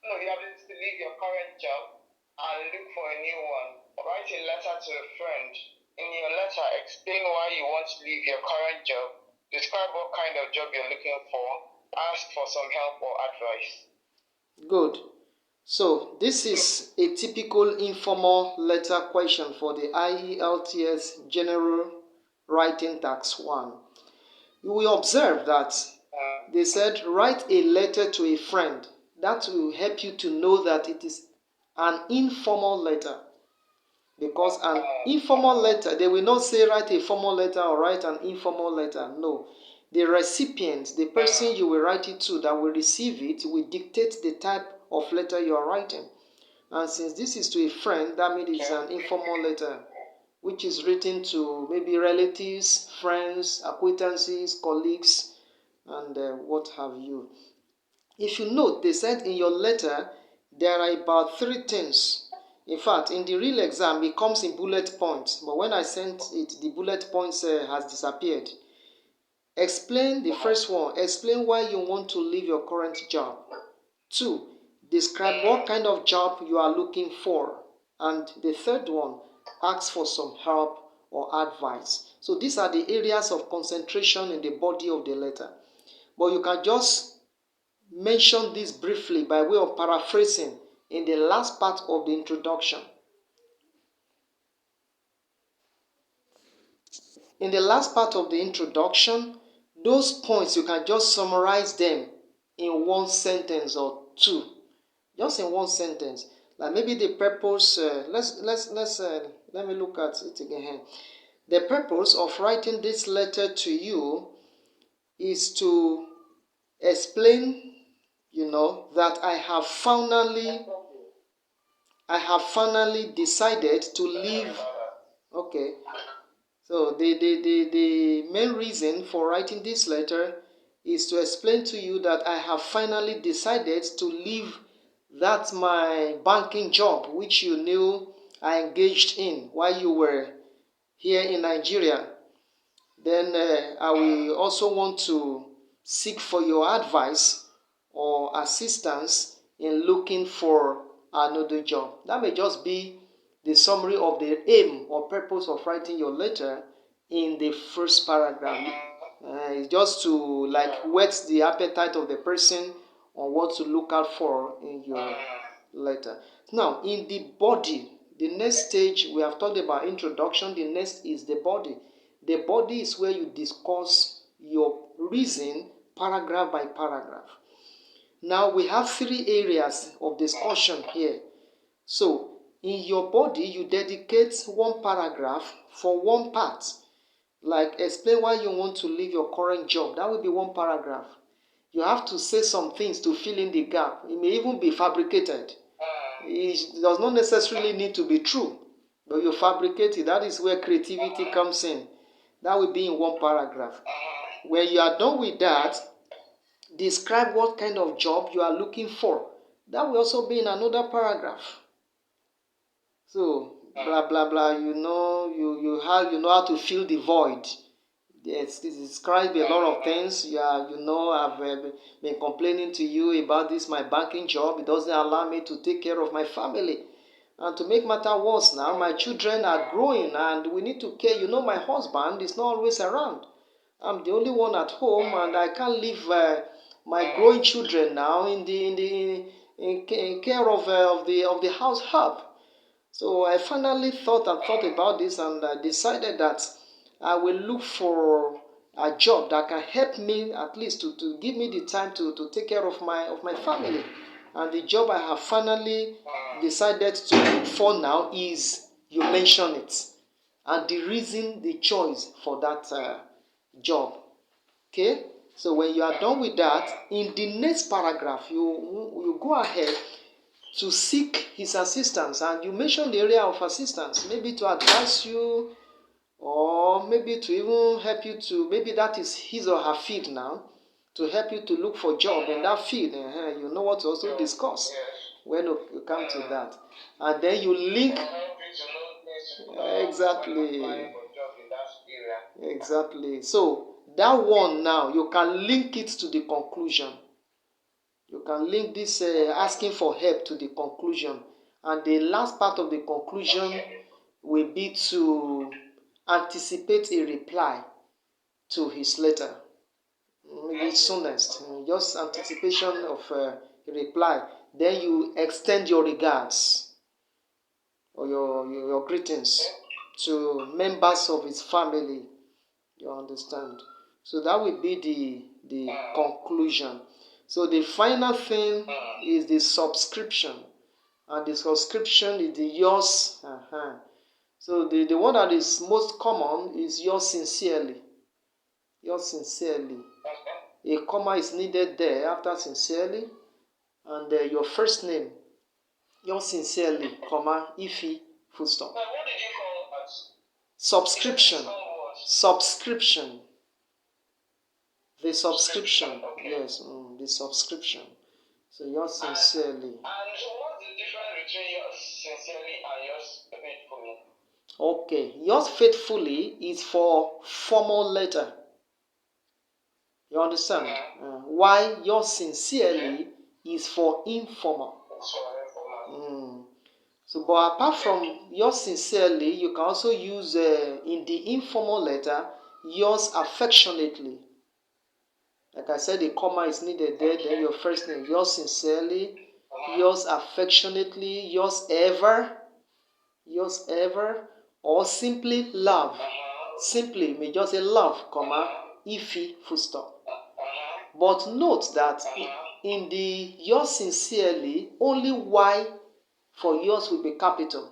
No, you have to leave your current job and look for a new one. Write a letter to a friend. In your letter, explain why you want to leave your current job. Describe what kind of job you're looking for. Ask for some help or advice. Good. So this is a typical informal letter question for the IELTS General Writing Tax 1. You will observe that they said write a letter to a friend. That will help you to know that it is an informal letter. Because an informal letter, they will not say write a formal letter or write an informal letter. No. The recipient, the person you will write it to that will receive it, will dictate the type of letter you are writing. And since this is to a friend, that means it's an informal letter, which is written to maybe relatives, friends, acquaintances, colleagues, and what have you. If you note, they said in your letter, there are about 3 things. In fact, in the real exam, it comes in bullet points. But when I sent it, the bullet points has disappeared. Explain the first one. Explain why you want to leave your current job. 2. Describe what kind of job you are looking for. And the third one, ask for some help or advice. So these are the areas of concentration in the body of the letter. But you can just mention this briefly by way of paraphrasing in the last part of the introduction. In the last part of the introduction, those points you can just summarize them in one sentence or two. Just in one sentence. Like maybe the purpose, let me look at it again. The purpose of writing this letter to you is to explain, that I have finally decided to leave. Okay. So the main reason for writing this letter is to explain to you that I have finally decided to leave that my banking job, which you knew I engaged in while you were here in Nigeria. Then I will also want to seek for your advice or assistance in looking for another job. That may just be the summary of the aim or purpose of writing your letter in the first paragraph. It's just to whet the appetite of the person on what to look out for in your letter. Now, in the body, the next stage, we have talked about introduction. The next is the body. The body is where you discuss your reason paragraph by paragraph. Now, we have 3 areas of discussion here. So, in your body, you dedicate 1 paragraph for 1 part. Like, explain why you want to leave your current job. That will be 1 paragraph. You have to say some things to fill in the gap. It may even be fabricated. It does not necessarily need to be true, but you fabricate it. That is where creativity comes in. That will be in 1 paragraph. When you are done with that, describe what kind of job you are looking for. That will also be in another paragraph. So, blah blah blah. You know how to fill the void. Yes, this describes a lot of things. Yeah, I've been complaining to you about this my banking job. It doesn't allow me to take care of my family. And to make matter worse now, my children are growing and we need to care. My husband is not always around. I'm the only one at home and I can't leave my growing children now in care of the house help. So I finally thought about this and I decided that I will look for a job that can help me at least to give me the time to take care of my family. And the job I have finally decided to look for now is, you mention it, and the reason, the choice for that job. Okay? So when you are done with that, in the next paragraph, you go ahead to seek his assistance, and you mention the area of assistance, maybe to advise you, or maybe to even help you to, maybe that is his or her field now, to help you to look for job in that field. You know what to also discuss when you come to that. And then you link. Exactly. So that one now, you can link it to the conclusion. You can link this asking for help to the conclusion. And the last part of the conclusion will be to anticipate a reply to his letter. The soonest, just anticipation of a reply. Then you extend your regards or your greetings to members of his family. You understand? So that will be the conclusion. So the final thing is the subscription. And the subscription is the yours. So the one that is most common is yours sincerely. Yours sincerely. A comma is needed there after sincerely. And your first name. Yours sincerely, comma, Ifi, full stop. What did you call it? Subscription. Subscription. The subscription. Okay. Yes, the subscription. So yours sincerely. And so what's the difference between yours sincerely and yours faithfully? Okay, yours faithfully is for formal letter. You understand? Why yours sincerely is for informal. So, but apart from yours sincerely, you can also use in the informal letter yours affectionately. Like I said, the comma is needed there. Then your first name, yours sincerely, yours affectionately, yours ever, or simply love. Simply may just say love, comma, Ifi, full stop. But note that in the yours sincerely, only Y for yours will be capital.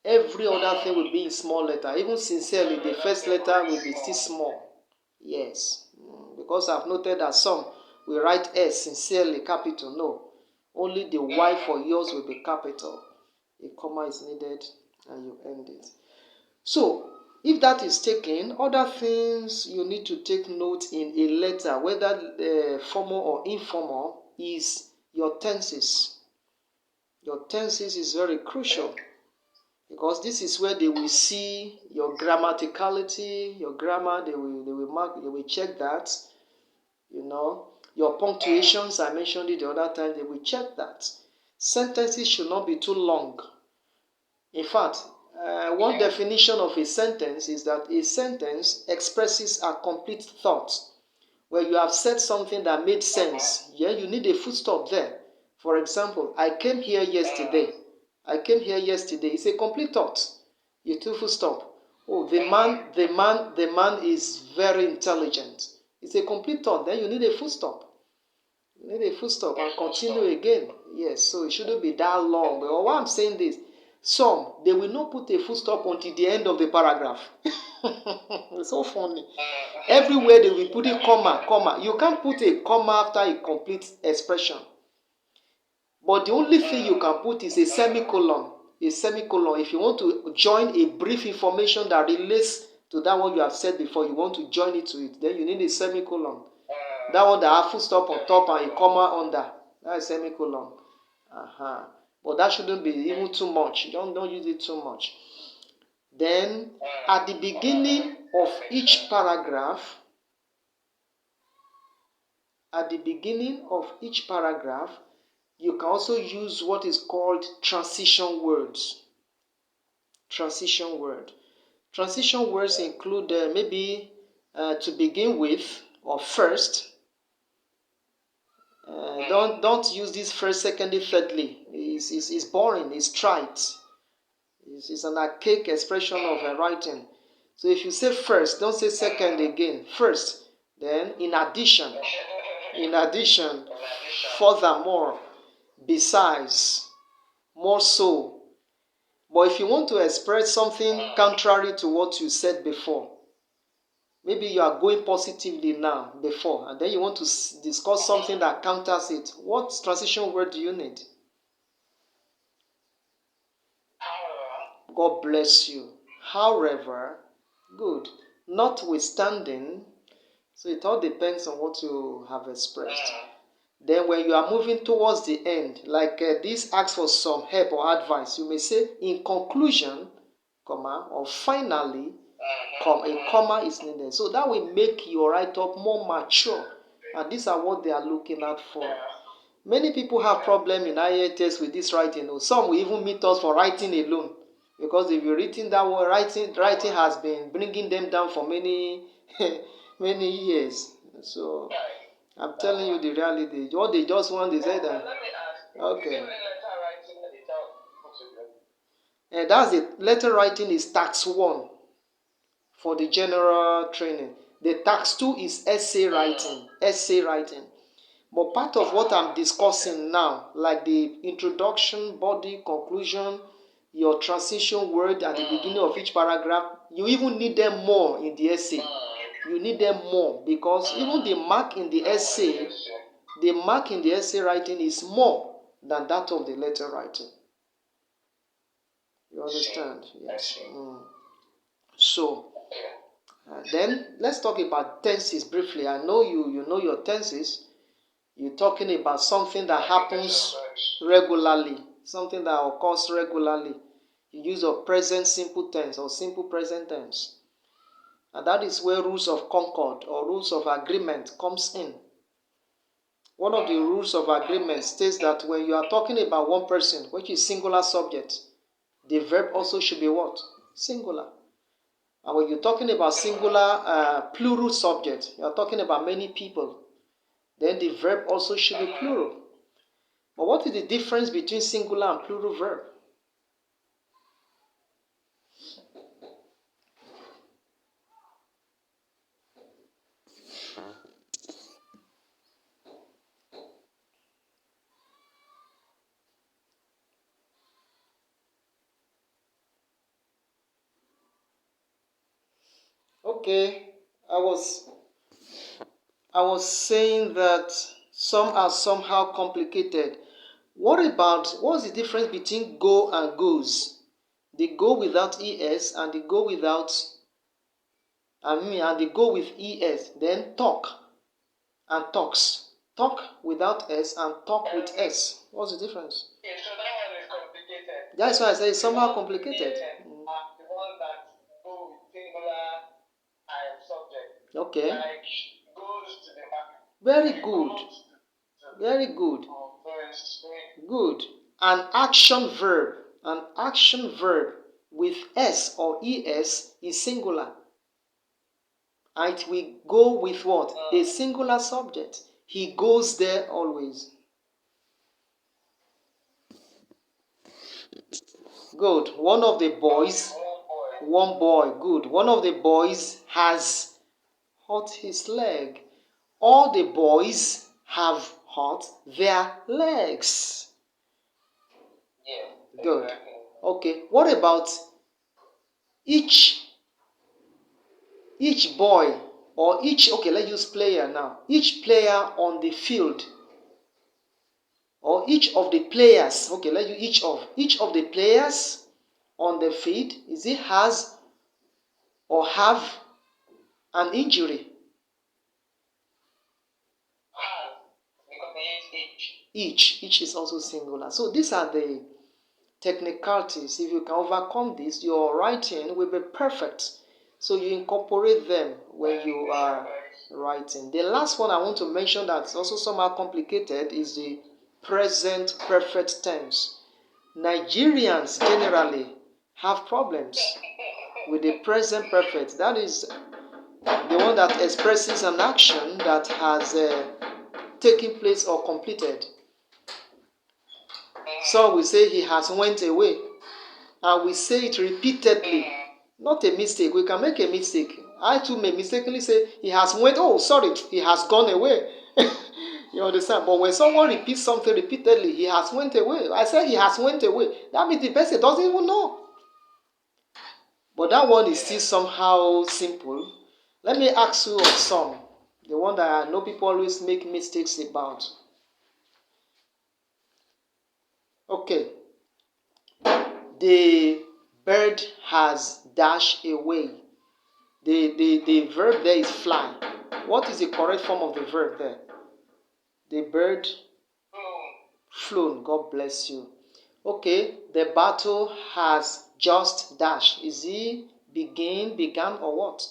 Every other thing will be in small letter. Even sincerely, the first letter will be still small. Yes. Because I've noted that some will write S sincerely, capital. No. Only the Y for yours will be capital. A comma is needed and you end it. So, if that is taken, other things you need to take note in a letter, whether formal or informal, is your tenses. Your tenses is very crucial because this is where they will see your grammaticality, your grammar. They will mark, they will check that. You know, your punctuations. I mentioned it the other time. They will check that. Sentences should not be too long. In fact, one definition of a sentence is that a sentence expresses a complete thought. Where you have said something that made sense, you need a full stop there. For example, I came here yesterday. It's a complete thought. You two full stop. Oh, the man is very intelligent. It's a complete thought. Then you need a full stop. You need a full stop and continue again. Yes, so it shouldn't be that long. But why I'm saying this, they will not put a full stop until the end of the paragraph. It's so funny. Everywhere they will put a comma. You can't put a comma after a complete expression. But the only thing you can put is a semicolon. A semicolon. If you want to join a brief information that relates to that one you have said before, you want to join it to it, then you need a semicolon. That one that have full stop on top and a comma under. That's a semicolon. But that shouldn't be even too much. Don't use it too much. Then, at the beginning of each paragraph, you can also use what is called transition words. Transition words include maybe to begin with or first. Don't use this first, secondly, thirdly. It's boring. It's trite. It's an archaic expression of writing. So if you say first, don't say second again. First, then in addition, furthermore, besides, more so. But if you want to express something contrary to what you said before, maybe you are going positively now, before, and then you want to discuss something that counters it. What transition word do you need? God bless you. However, good. Notwithstanding, so it all depends on what you have expressed. Then when you are moving towards the end, like this asks for some help or advice, you may say in conclusion, comma, or finally, a comma is needed. So that will make your write-up more mature. And these are what they are looking out for. Many people have problem in IELTS with this writing. Some will even meet us for writing alone, because they've been written that way. Writing has been bringing them down for many many years. So I'm telling you the reality. What they just want, they say that. Okay. And that's it. Letter writing is tax 1 for the general training. The tax 2 is essay writing. Essay writing. But part of what I'm discussing now, like the introduction, body, conclusion, your transition word at the beginning of each paragraph, you even need them more in the essay. You need them more, because even the mark in the essay writing is more than that of the letter writing. You understand? Yes. So, then let's talk about tenses briefly. I know you know your tenses. You're talking about something that happens regularly, something that occurs regularly. You use of present simple tense or simple present tense. And that is where rules of concord or rules of agreement comes in. One of the rules of agreement states that when you are talking about one person, which is singular subject, the verb also should be what? Singular. And when you're talking about singular plural subject, you are talking about many people, then the verb also should be plural. But what is the difference between singular and plural verb? Okay, I was saying that some are somehow complicated. What's the difference between go and goes? The go without es and the go without and the go with es. Then talk and talks. Talk without s and talk with s. What's the difference? Okay, so that one is complicated. That's why I say it's somehow complicated. The one that go with singular subject. Okay. Like goes to the market. Very good. Very good. Good. An action verb with s or es is singular. And it will go with what? A singular subject. He goes there always. Good. One of the boys. One boy. Good. One of the boys has hurt his leg. All the boys have hurt their legs. Yeah. Good. Okay. What about each boy or let's use player now. Each player on the field or each of the players. Okay, let's use each of the players on the field. Is it has or have an injury? Each is also singular. So these are the technicalities. If you can overcome this, your writing will be perfect. So you incorporate them when you are writing. The last one I want to mention that's also somehow complicated is the present perfect tense. Nigerians generally have problems with the present perfect. That is the one that expresses an action that has taken place or completed. So we say he has went away, and we say it repeatedly. Not a mistake. We can make a mistake. I too may mistakenly say he has went. Oh, sorry, he has gone away. You understand? But when someone repeats something repeatedly, he has went away. I say he has went away. That means the person doesn't even know. But that one is still somehow simple. Let me ask you of some. The one that I know people always make mistakes about. Okay. The bird has dashed away. The verb there is fly. What is the correct form of the verb there? The bird flown. God bless you. Okay, the battle has just dashed. Is it began, or what?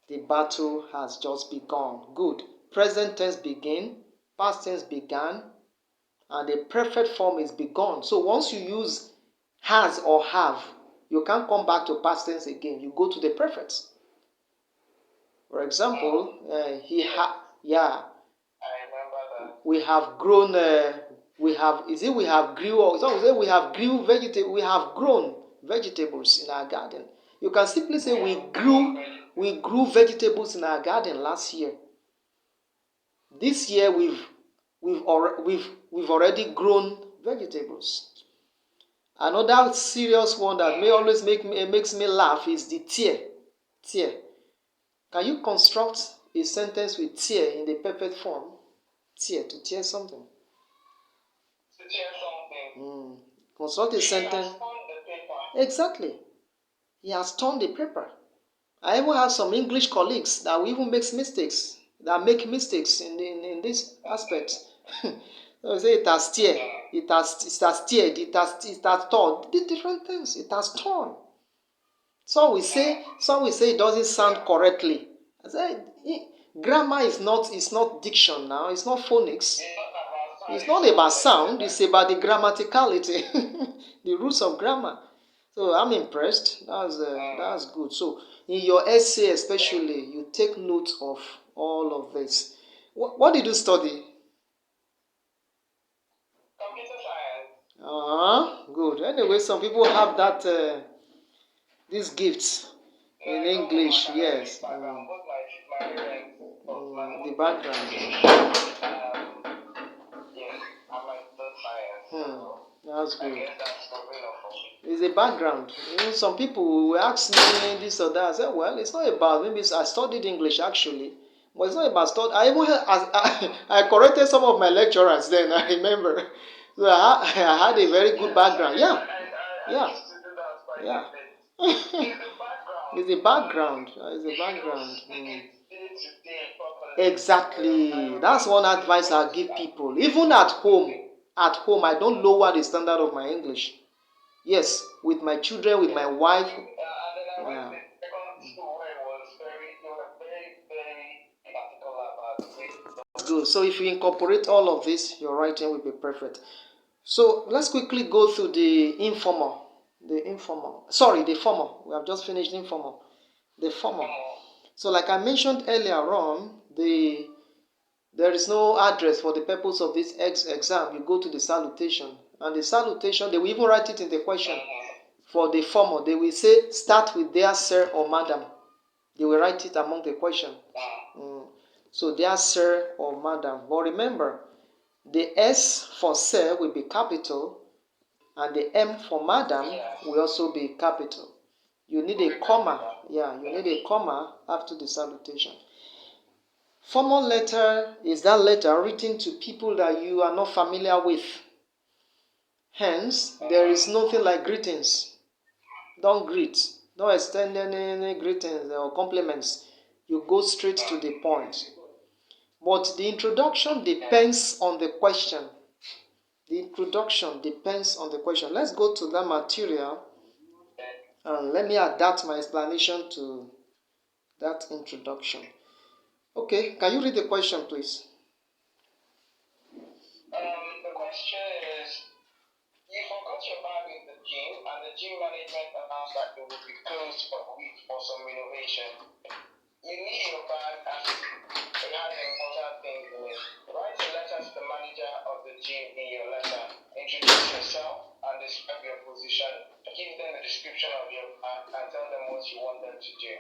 The battle has just begun. Good. Present tense begin, past tense began, and the perfect form is begun. So once you use has or have, you can't come back to past tense again. You go to the perfect. For example, yeah. I remember that. We have grown. We have grew, or some say we have grew vegetable. We have grown vegetables in our garden. You can simply say we grew vegetables in our garden last year. This year we've already grown vegetables. Another serious one that may always makes me laugh is the tear. Tear. Can you construct a sentence with tear in the perfect form? Tear, to tear something. To tear something. Construct a sentence. Exactly. He has torn the paper. I even have some English colleagues that will even make mistakes. That make mistakes in this aspect. So say it has teared, it has teared, it has torn. Different things. It has torn. Some will say it doesn't sound correctly. I say grammar is not diction now. It's not phonics. It's not about sound. It's about the grammaticality, the roots of grammar. So I'm impressed. That's good. So in your essay, especially, you take note of all of this. What did you study? Computer science. Good. Anyway, some people have that these gifts in English. Yes. The background. That's good. It's a background. Some people will ask me this or that. I say, well, it's not about, maybe I studied English actually, but it's not about study. I even I corrected some of my lecturers then, I remember. So I had a very good background. Yeah. It's a background. Exactly. That's one advice I give people. Even at home, I don't lower the standard of my English. Yes, with my children, with my wife. Yeah. Good. So if you incorporate all of this, your writing will be perfect. So let's quickly go through the formal. The formal. We have just finished informal. The formal. So like I mentioned earlier on, there is no address for the purpose of this exam. You go to the salutation. And the salutation, they will even write it in the question. For the formal, they will say, start with dear sir or madam. They will write it among the question. So dear sir or madam. But remember, the S for sir will be capital, and the M for madam will also be capital. You need a comma. Yeah, you need a comma after the salutation. Formal letter is that letter written to people that you are not familiar with. Hence, there is nothing like greetings. Don't greet. Don't extend any greetings or compliments. You go straight to the point. But the introduction depends on the question. The introduction depends on the question. Let's go to that material and let me adapt my explanation to that introduction. Okay, can you read the question, please? The question is, you forgot your bag in the gym, and the gym management announced that it will be closed for a week for some renovation. You need your bag as it has important things in it. Write a letter to the manager of the gym in your letter. Introduce yourself and describe your position. Give them the description of your bag and tell them what you want them to do.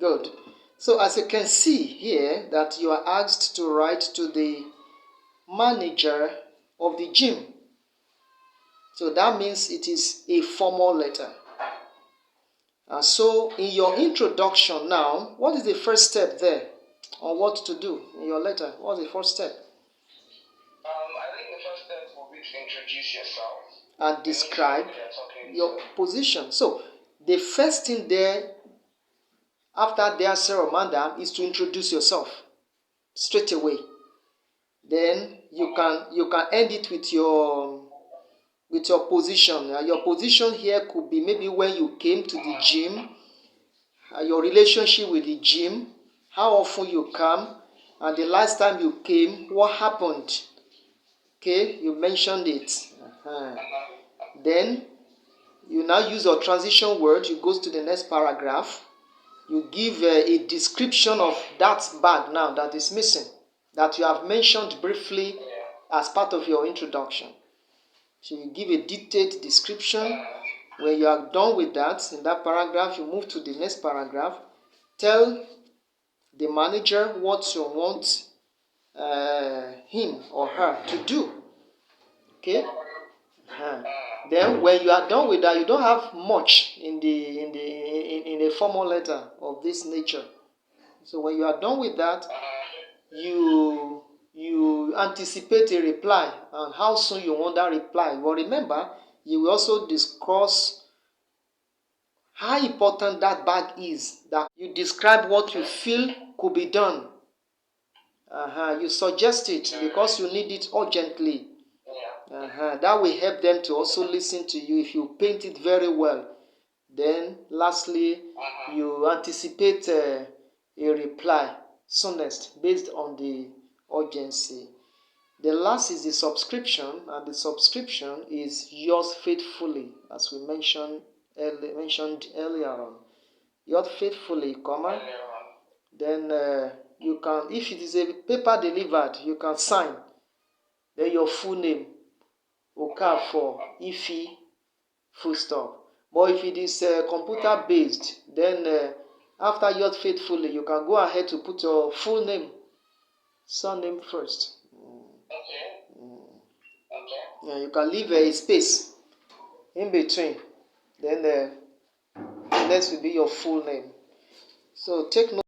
Good. So as you can see here that you are asked to write to the manager of the gym. So that means it is a formal letter. So in your introduction now, what is the first step there? Or what to do in your letter? What's the first step? I think the first step will be to introduce yourself. And describe your position. So the first thing there, after dear sir or madam, is to introduce yourself straight away. Then you can end it with your position. Your position here could be maybe when you came to the gym, your relationship with the gym, how often you come, and the last time you came, what happened. Okay, you mentioned it. Then you now use your transition word. You go to the next paragraph. You give a description of that bag now that is missing, that you have mentioned briefly as part of your introduction. So you give a detailed description. When you are done with that, in that paragraph, you move to the next paragraph. Tell the manager what you want him or her to do. Okay? Then when you are done with that, you don't have much in a formal letter of this nature. So when you are done with that, you anticipate a reply and how soon you want that reply. But remember, you will also discuss how important that bag is. That you describe what you feel could be done. You suggest it because you need it urgently. That will help them to also listen to you if you paint it very well. Then lastly, you anticipate a reply soonest based on the urgency. The last is the subscription, and the subscription is yours faithfully, as we mentioned earlier on. Yours faithfully, comma. Then you can, if it is a paper delivered, you can sign. Then your full name, Okafor, Ifi, full stop. But if it is computer based, then after yours faithfully, you can go ahead to put your full name, surname first. Yeah, you can leave a space in between. Then the next will be your full name. So take note.